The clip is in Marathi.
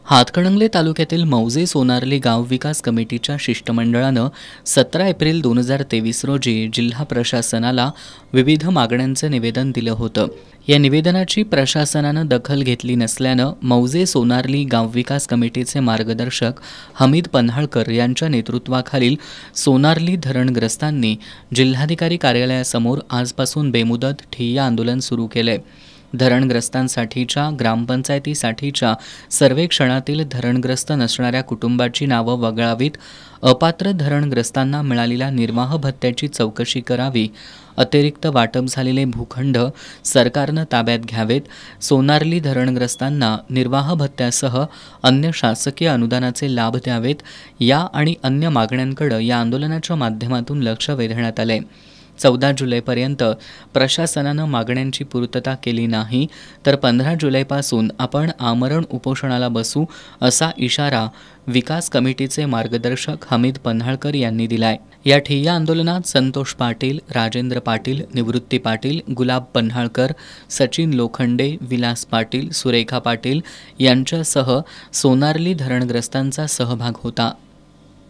हातकणंगले तालुक्यातील मौजे सोनारली गाव विकास कमिटीच्या शिष्टमंडळानं 17 एप्रिल 2023 रोजी जिल्हा प्रशासनाला विविध मागण्यांचं निवेदन दिलं होतं। या निवेदनाची प्रशासनानं दखल घेतली नसल्यानं मौजे सोनारली गाव विकास कमिटीचे मार्गदर्शक हमीद पन्हाळकर यांच्या नेतृत्वाखालील सोनारली धरणग्रस्तांनी जिल्हाधिकारी कार्यालयासमोर आजपासून बेमुदत ठिय्या आंदोलन सुरू केले। धरणग्रस्तांसाठीच्या ग्रामपंचायतीसाठीच्या सर्वेक्षणातील धरणग्रस्त नसणाऱ्या कुटुंबाची नावं वगळावीत, अपात्र धरणग्रस्तांना मिळालेल्या निर्वाह भत्त्याची चौकशी करावी, अतिरिक्त वाटप झालेले भूखंड सरकारनं ताब्यात घ्यावेत, सोनारली धरणग्रस्तांना निर्वाह भत्त्यासह अन्य शासकीय अनुदानाचे लाभ द्यावेत, या आणि अन्य मागण्यांकडे या आंदोलनाच्या माध्यमातून लक्ष वेधण्यात आले। 14 जुलैपर्यंत प्रशासनानं मागण्यांची पूर्तता केली नाही तर 15 जुलैपासून आपण आमरण उपोषणाला बसू, असा इशारा विकास कमिटीचे मार्गदर्शक हमीद पन्हाळकर यांनी दिलाय। या ठिय्या आंदोलनात संतोष पाटील, राजेंद्र पाटील, निवृत्ती पाटील, गुलाब पन्हाळकर, सचिन लोखंडे, विलास पाटील, सुरेखा पाटील यांच्यासह सोनारली धरणग्रस्तांचा सहभाग होता।